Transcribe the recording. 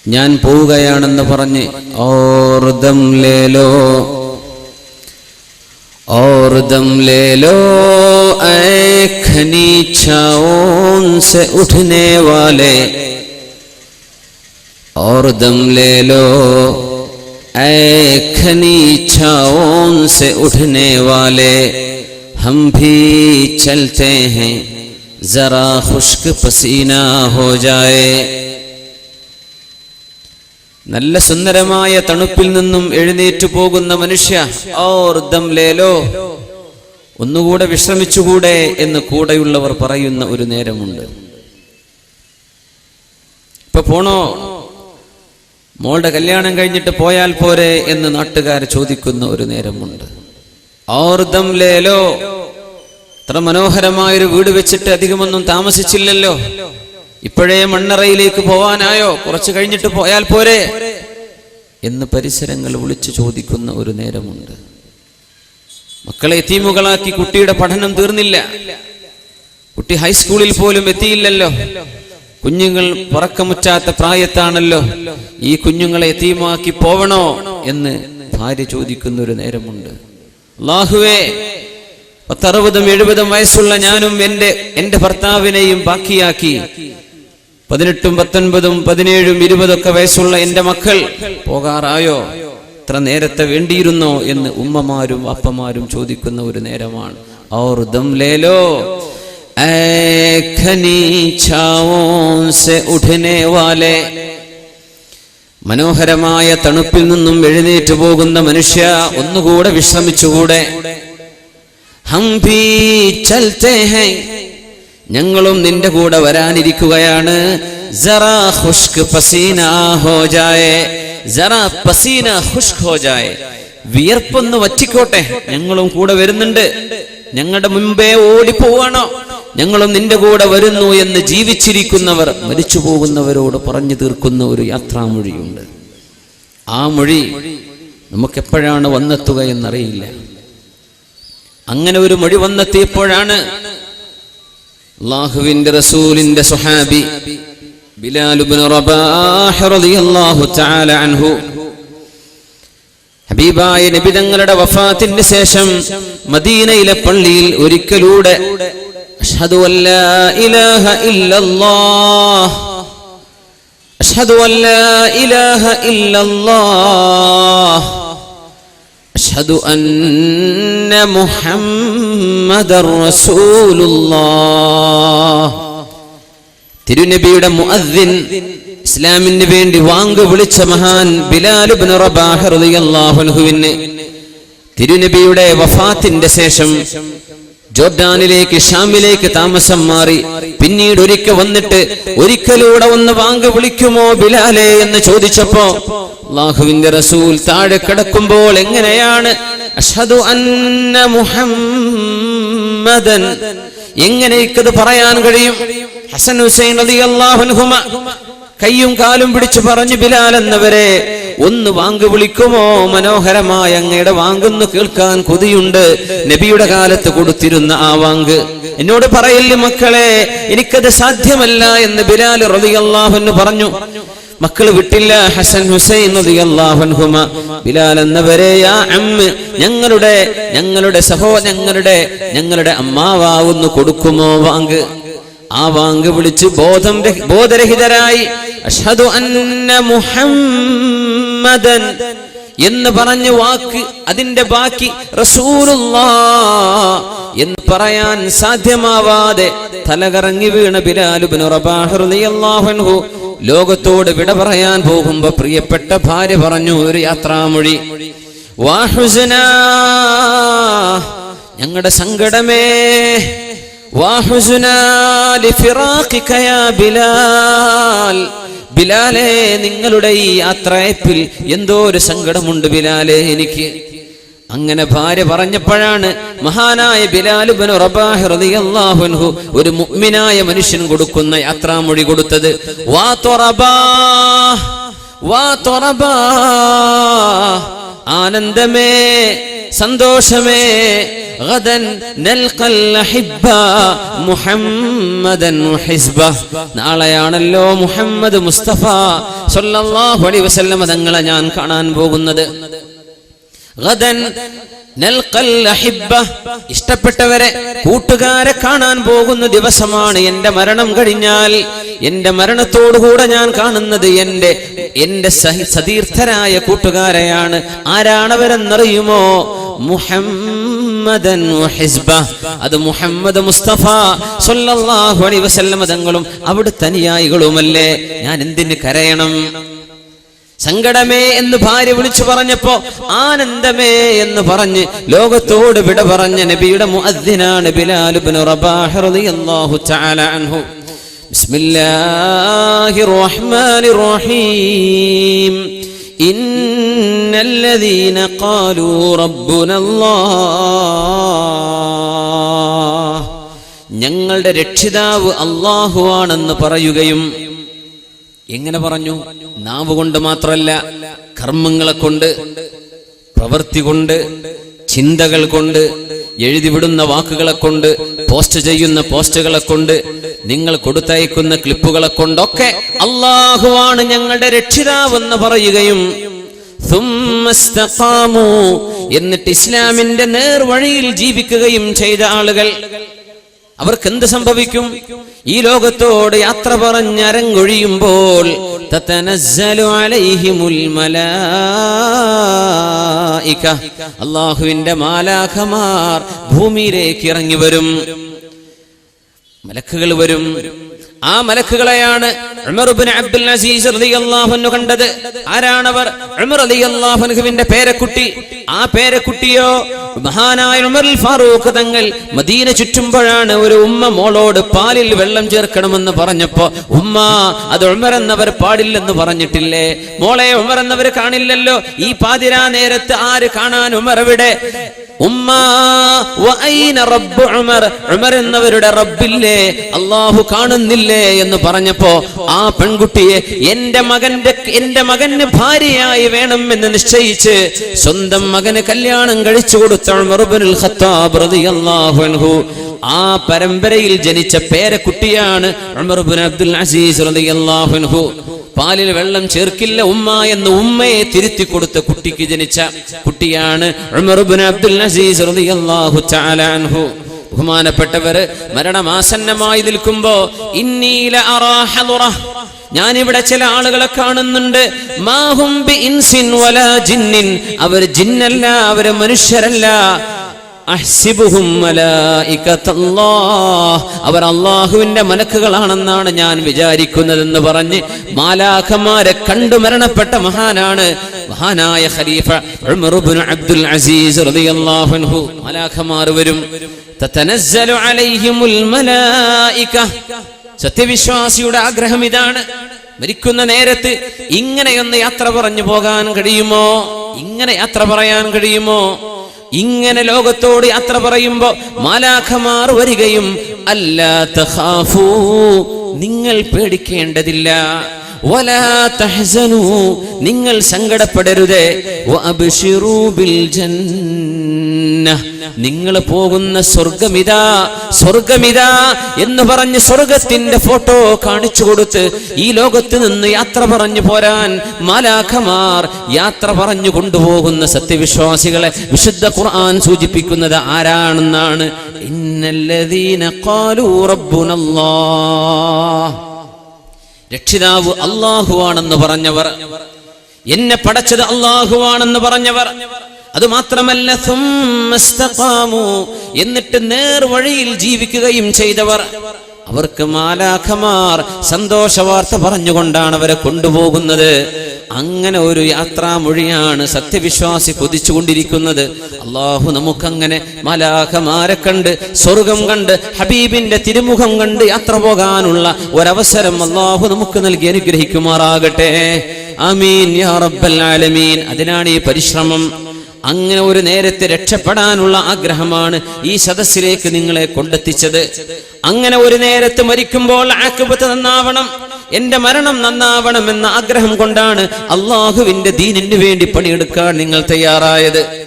ഞാൻ പോവുകയാണെന്ന് പറഞ്ഞ് और दम ले लो ऐ खनीचाओं से उठने वाले और दम ले लो ऐ खनीचाओं से उठने वाले हम भी चलते हैं जरा खुश्क पसीना हो जाए. നല്ല സുന്ദരമായ തണുപ്പിൽ നിന്നും എഴുന്നേറ്റു പോകുന്ന മനുഷ്യ, ഔർ ദം ലേലോ, ഒന്നുകൂടെ വിശ്രമിച്ചുകൂടെ എന്ന് കൂടെയുള്ളവർ പറയുന്ന ഒരു നേരമുണ്ട്. ഇപ്പൊ പോണോ, മോളുടെ കല്യാണം കഴിഞ്ഞിട്ട് പോയാൽ പോരെ എന്ന് നാട്ടുകാർ ചോദിക്കുന്ന ഒരു നേരമുണ്ട്. ഔർ ദം ലേലോ, ഇത്ര മനോഹരമായൊരു വീട് വെച്ചിട്ട് അധികമൊന്നും താമസിച്ചില്ലല്ലോ, ഇപ്പോഴേ മണ്ണറയിലേക്ക് പോവാനായോ, കുറച്ച് കഴിഞ്ഞിട്ട് പോയാൽ പോരെ എന്ന് പരിസരങ്ങൾ വിളിച്ചു ചോദിക്കുന്ന ഒരു നേരമുണ്ട്. മക്കളെ യതീമുകളാക്കി കുട്ടിയുടെ പഠനം തീർന്നില്ല, കുട്ടി ഹൈസ്കൂളിൽ പോലും എത്തിയില്ലല്ലോ, കുഞ്ഞുങ്ങൾ പറക്കമുറ്റാത്ത പ്രായത്താണല്ലോ, ഈ കുഞ്ഞുങ്ങളെ യതീമാക്കി പോവണോ എന്ന് ഭാര്യ ചോദിക്കുന്ന ഒരു നേരമുണ്ട്. അല്ലാഹുവേ, 60-70 വയസ്സുള്ള ഞാനും എന്റെ ഭർത്താവിനെയും ബാക്കിയാക്കി 18, 19, 17, 20 വയസ്സുള്ള എന്റെ മക്കൾ പോകാറായോ, ഇത്ര നേരത്തെ വേണ്ടിയിരുന്നോ എന്ന് ഉമ്മമാരും അപ്പമാരും ചോദിക്കുന്ന ഒരു നേരമാണ്. ഔർ ദം ലേലോ ऐ खनीचाओं से उठने वाले, മനോഹരമായ തണുപ്പിൽ നിന്നും എഴുന്നേറ്റ് പോകുന്ന മനുഷ്യ, ഒന്നുകൂടെ വിശ്രമിച്ചുകൂടെ. ഹം ഭീ ചൽത്തെ ഹൈ, ഞങ്ങളും നിന്റെ കൂടെ വരാനിരിക്കുകയാണ്. ജറാ ഖുശ്ക് പസീനാ ഹോ ജായേ, ജറാ പസീന ഖുശ്ക് ഹോ ജായേ, വിയർപ്പൊന്ന് വറ്റിക്കോട്ടെ, ഞങ്ങളും കൂടെ വരുന്നുണ്ട്. ഞങ്ങളുടെ മുമ്പേ ഓടിപ്പോവാണോ, ഞങ്ങളും നിന്റെ കൂടെ വരുന്നു എന്ന് ജീവിച്ചിരിക്കുന്നവർ മരിച്ചു പോകുന്നവരോട് പറഞ്ഞു തീർക്കുന്ന ഒരു യാത്രാമൊഴിയുണ്ട്. ആ മൊഴി നമുക്കെപ്പോഴാണ് വന്നെത്തുക എന്നറിയില്ല. അങ്ങനെ ഒരു മൊഴി വന്നെത്തിയപ്പോഴാണ് അല്ലാഹുവിന്റെ റസൂലിന്റെ സ്വഹാബി ബിലാൽ ഇബ്നു റബാഹ് റളിയല്ലാഹു തആല അൻഹു ഹബീബായ നബി തങ്ങളുടെ വഫാത്തിന് ശേഷം മദീനയിലെ പള്ളിയിൽ ഒരിക്കലൂടെ അഷ്ഹദു അല്ലാ ഇലാഹ ഇല്ലല്ലാഹ്, അഷ്ഹദു അല്ലാ ഇലാഹ ഇല്ലല്ലാഹ്, അഷ്ഹദു അന്ന മുഹമ്മദർ റസൂലുള്ളാഹ്. തിരുനബിയുടെ മുഅദ്ദിൻ, ഇസ്ലാമിന് വേണ്ടി വാങ്ക് വിളിച്ച മഹാൻ ബിലാൽ ഇബ്നു റബാഹ് റളിയല്ലാഹു അൻഹുവിന് തിരുനബിയുടെ വഫാത്തിന്റെ ശേഷം ജോർഡാനിലേക്ക്, ഷാമിലേക്ക് താമസം മാറി. പിന്നീട് ഒരിക്കൽ വന്നിട്ട് ഒരിക്കലൂടെ ഒന്ന് വാങ്ക് വിളിക്കുമോ ബിലാലെ എന്ന് ചോദിച്ചപ്പോ അല്ലാഹുവിന്റെ റസൂൽ താഴെ കിടക്കുമ്പോൾ എങ്ങനെയാണ് അഷ്ഹദു അന്ന മുഹമ്മദൻ, എങ്ങനെയൊക്കത് പറയാൻ കഴിയും? ഹസൻ ഹുസൈൻ റളിയല്ലാഹു അൻഹുമ കയ്യും കാലും പിടിച്ചു പറഞ്ഞു, ബിലാൽ എന്നവരെ ഒന്ന് വാങ്ക് വിളിക്കുമോ? മനോഹരമായ അങ്ങയുടെ വാങ്കൊന്ന് കേൾക്കാൻ കൊതിയുണ്ട്. നബിയുടെ കാലത്ത് കൊടുത്തിരുന്ന ആ വാങ്ക് എന്നോട് പറയില്ല മക്കളെ, എനിക്കത് സാധ്യമല്ല എന്ന് ബിലാൽ റളിയല്ലാഹു അൻഹു പറഞ്ഞു. മക്കൾ വിട്ടില്ല. ഹസൻ ഹുസൈൻ റളിയല്ലാഹു അൻഹുമ ബിലാൽ എന്നവരെ, യാ അമ്മ, ഞങ്ങളുടെ അമ്മാവാവുന്നു കൊടുക്കുമോ വാങ്ക്? ആ വാങ്ക് വിളിച്ച് ബോധരഹിതരായി അഷ്ഹദു അന്ന മുഹമ്മദൻ എന്ന് പറഞ്ഞ വാക്ക്, അതിന്റെ ബാക്കി റസൂലുള്ളാഹ് എന്ന് പറയാൻ സാധ്യമാവാതെ തലകറങ്ങി വീണ ബിലാൽ ഇബ്നു റബാഹ് റളിയല്ലാഹു അൻഹു ലോകത്തോട് വിട പറയാൻ പോകുമ്പോ പ്രിയപ്പെട്ട ഭാര്യ പറഞ്ഞു ഒരു യാത്രാമൊഴി, വാ ഹുസ്നാ, ഞങ്ങളുടെ സങ്കടമേ, വാ ഹുസ്നാ ലിഫിറാഖിക യാ ബിലാൽ, ബിലാലേ നിങ്ങളുടെ ഈ യാത്രയപ്പിൽ എന്തോ ഒരു സങ്കടമുണ്ട് ബിലാലേ എനിക്ക്. അങ്ങനെ ഭാര്യ പറഞ്ഞപ്പോഴാണ് മഹാനായ ബിലാൽ ഇബ്നു റബാഹ് റളിയല്ലാഹു അൻഹു ഒരു മുഅ്മിനായ മനുഷ്യൻ കൊടുക്കുന്ന യാത്രാമൊഴി കൊടുത്തത്. വാ തുറബാ, വാ തുറബാ, ആനന്ദമേ, സന്തോഷമേ. ഗദൻ നൽഖൽ അഹിബ്ബ മുഹമ്മദൻ വഹിസ്ബഹ. നാളെയാണല്ലോ മുഹമ്മദ് മുസ്തഫ സല്ലല്ലാഹു അലൈഹി വസല്ലം തങ്ങളെ ഞാൻ കാണാൻ പോകുന്നത്. ഗദൻ നൽഖൽ അഹിബ്ബ, ഇഷ്ടപ്പെട്ടവരെ, കൂട്ടുകാരെ കാണാൻ പോകുന്ന ദിവസമാണ്. എന്റെ മരണം കഴിഞ്ഞാൽ, എന്റെ മരണത്തോടുകൂടെ ഞാൻ കാണുന്നത് എന്റെ സതീർത്ഥരായ കൂട്ടുകാരെയാണ്. ആരാണവരെന്നറിയുമോ? മുഹമ്മദൻ വഹിസ്ബഹ. അത് മുഹമ്മദ് മുസ്തഫ സല്ലല്ലാഹു അലൈഹി വസല്ലം തങ്ങളും അവിടുത്തെ അനുയായികളുമല്ലേ. ഞാൻ എന്തിന് കരയണം? സങ്കടമേ എന്ന് ഭാര്യ വിളിച്ചു പറഞ്ഞപ്പോ ആനന്ദമേ എന്ന് പറഞ്ഞ് ലോകത്തോട് വിട പറഞ്ഞ നബിയുടെ മുഅദ്ദിനാണ് ബിലാൽ ഇബ്നു റബാഹ് റളിയല്ലാഹു തആല അൻഹു. ബിസ്മില്ലാഹിർ റഹ്മാനിർ റഹീം. ഇന്നല്ലദീന ഖാലൂ റബ്ബുനല്ലാഹ്, ഞങ്ങളുടെ രക്ഷിതാവ് അല്ലാഹുവാണെന്ന് പറയുകയും. എങ്ങനെ പറഞ്ഞു? നാവ് കൊണ്ട് മാത്രമല്ല, കർമ്മങ്ങളെ കൊണ്ട്, പ്രവൃത്തി കൊണ്ട്, ചിന്തകൾ കൊണ്ട്, എഴുതിവിടുന്ന വാക്കുകളെ കൊണ്ട്, പോസ്റ്റ് ചെയ്യുന്ന പോസ്റ്റുകളെ കൊണ്ട്, നിങ്ങൾ കൊടുത്തയക്കുന്ന ക്ലിപ്പുകളെ കൊണ്ടൊക്കെ അല്ലാഹുവാണ് ഞങ്ങളുടെ രക്ഷിതാവെന്ന് പറയുകയും സുമ്മസ്തഖാമു, എന്നിട്ട് ഇസ്ലാമിന്റെ നേർവഴിയിൽ ജീവിക്കുകയും ചെയ്ത ആളുകൾ, അവർക്ക് എന്ത് സംഭവിക്കും? ഈ ലോകത്തോട് യാത്ര പറഞ്ഞരങ്ങൊഴിയുമ്പോൾ തതനസ്സലു അലൈഹിമുൽ മലായിക, അല്ലാഹുവിന്റെ മാലാഖമാർ ഭൂമിയിലേക്ക് ഇറങ്ങി വരും. മലക്കുകൾ വരും. ആ മലക്കുകളെയാണ് ഉമർ ഇബ്നു അബ്ദുൽ അസീസ് റളിയല്ലാഹു അൻഹു കണ്ടത്. ആരാണവർ? ഉമർ റളിയല്ലാഹു അൻഹുവിന്റെ പേരക്കുട്ടി. ആ പേരക്കുട്ടിയോ മഹാനായ ഉമർ ഫാറൂഖ് തങ്ങൾ മദീന ചുറ്റുമ്പോഴാണ് ഒരു ഉമ്മ മോളോട് പാലിൽ വെള്ളം ചേർക്കണമെന്ന് പറഞ്ഞപ്പോ, ഉമ്മ അത് ഉമർ എന്നവർ പാടില്ലെന്ന് പറഞ്ഞിട്ടില്ലേ? മോളെ, ഉമർ എന്നവർ കാണില്ലല്ലോ. ഈ പാതിരാ നേരത്ത് ആര് കാണാൻ? ഉമർ എവിടെ? ഉമ്മ വഅൈന റബ്ബു ഉമർ, ഉമർ എന്നവരുടെ റബ്ബില്ലേ, അല്ലാഹു കാണുന്നില്ലേ എന്ന് പറഞ്ഞപ്പോ ആ പെൺകുട്ടിയെ എന്റെ മകന് ഭാര്യയായി വേണമെന്ന് നിശ്ചയിച്ച് സ്വന്തം മകന് കല്യാണം കഴിച്ചു കൊടുത്ത ഉമർ ഇബ്നുൽ ഖത്താബ് റളിയല്ലാഹു അൻഹു. ആ പരമ്പരയിൽ ജനിച്ച പേരക്കുട്ടിയാണ് ഉമർ ഇബ്നു അബ്ദുൽ അസീസ് റളിയല്ലാഹു അൻഹു. പാലിൽ വെള്ളം ചേർക്കില്ല ഉമ്മ എന്ന് ഉമ്മയെ തിരുത്തി കൊടുത്ത കുട്ടിക്ക് ജനിച്ച കുട്ടിയാണ് ഉമർ ഇബ്നു അബ്ദുൽ അസീസ് റളിയല്ലാഹു തആല അൻഹു. ബഹുമാനപ്പെട്ടവര്, മരണമാസന്നമായി നിൽക്കുമ്പോ ഇന്നീല അറാഹദുറ, ഞാനിവിടെ ചില ആളുകളെ കാണുന്നുണ്ട്. മാഹും ബി ഇൻസിൻ വലാ ജിന്നിൻ, അവർ ജിന്നല്ല, അവർ മനുഷ്യരല്ല. അഹ്സിബുഹും മലായികത്തല്ലാഹ്, അവർ അല്ലാഹുവിന്റെ മലക്കുകളാണെന്നാണ് ഞാൻ വിചാരിക്കുന്നതെന്ന് പറഞ്ഞ് മാലാഖമാരെ കണ്ടു മരണപ്പെട്ട മഹാനാണ് മഹാനായ ഖലീഫ ഉമർ ഇബ്നു അബ്ദുൽ അസീസ് റളിയല്ലാഹു അൻഹു. മാലാഖമാർ വരും. തതനസ്സലു അലൈഹിമുൽ മലായിക. സത്യവിശ്വാസിയുടെ ആഗ്രഹം ഇതാണ്. മരിക്കുന്ന നേരത്ത് ഇങ്ങനെയൊന്ന് യാത്ര പറഞ്ഞു പോകാൻ കഴിയുമോ? ഇങ്ങനെ യാത്ര പറയാൻ കഴിയുമോ? ഇങ്ങനെ ലോകത്തോട് യാത്ര പറയുമ്പോ മാലാഖമാർ വരികയും, അല്ലാ തഖാഫൂ, നിങ്ങൾ പേടിക്കേണ്ടതില്ല, വലാ തഹ്സനൂ, നിങ്ങൾ സങ്കടപ്പെടരുതേ, വഅബ്ശിറൂ ബിൽ ജന്ന, നിങ്ങൾ പോകുന്ന സ്വർഗമിതാ, സ്വർഗമിതാ എന്ന് പറഞ്ഞ് സ്വർഗത്തിന്റെ ഫോട്ടോ കാണിച്ചു കൊടുത്ത് ഈ ലോകത്ത് നിന്ന് യാത്ര പറഞ്ഞു പോരാൻ മാലാഖമാർ യാത്ര പറഞ്ഞു കൊണ്ടുപോകുന്ന സത്യവിശ്വാസികളെ വിശുദ്ധ ഖുർആൻ സൂചിപ്പിക്കുന്നത് ആരാണെന്നാണ്? ഇന്നല്ലദീന ഖാലൂ റബ്ബുനല്ലാഹ്, രക്ഷിതാവ് അല്ലാഹുവാണെന്ന് പറഞ്ഞവർ, എന്നെ പടച്ചത് അല്ലാഹുവാണെന്ന് പറഞ്ഞവർ. അതുമാത്രമല്ല സുമ്മസ്തഖാമു, എന്നിട്ട് നേർവഴിയിൽ ജീവിക്കുകയും ചെയ്തവർ. അവർക്ക് മാലാഖമാർ സന്തോഷവാർത്ത പറഞ്ഞുകൊണ്ടാണ് അവരെ കൊണ്ടുപോകുന്നത്. അങ്ങനെ ഒരു യാത്രാമൊഴിയാണ് സത്യവിശ്വാസി കൊതിച്ചുകൊണ്ടിരിക്കുന്നത്. അള്ളാഹു നമുക്കങ്ങനെ മാലാഖമാരെ കണ്ട് സ്വർഗം കണ്ട് ഹബീബിന്റെ തിരുമുഖം കണ്ട് യാത്ര പോകാനുള്ള ഒരവസരം അള്ളാഹു നമുക്ക് നൽകി അനുഗ്രഹിക്കുമാറാകട്ടെ. ആമീൻ യാ റബ്ബൽ ആലമീൻ. അതിനാണ് ഈ പരിശ്രമം. അങ്ങനെ ഒരു നേരത്തെ രക്ഷപ്പെടാനുള്ള ആഗ്രഹമാണ് ഈ സദസ്സിലേക്ക് നിങ്ങളെ കൊണ്ടെത്തിച്ചത്. അങ്ങനെ ഒരു നേരത്ത് മരിക്കുമ്പോൾ ആഖിബത്ത് നന്നാവണം. എന്റെ മരണം നന്നാവണമെന്ന ആഗ്രഹം കൊണ്ടാണ് അള്ളാഹുവിന്റെ ദീനിന് വേണ്ടി പണിയെടുക്കാൻ നിങ്ങൾ തയ്യാറായത്.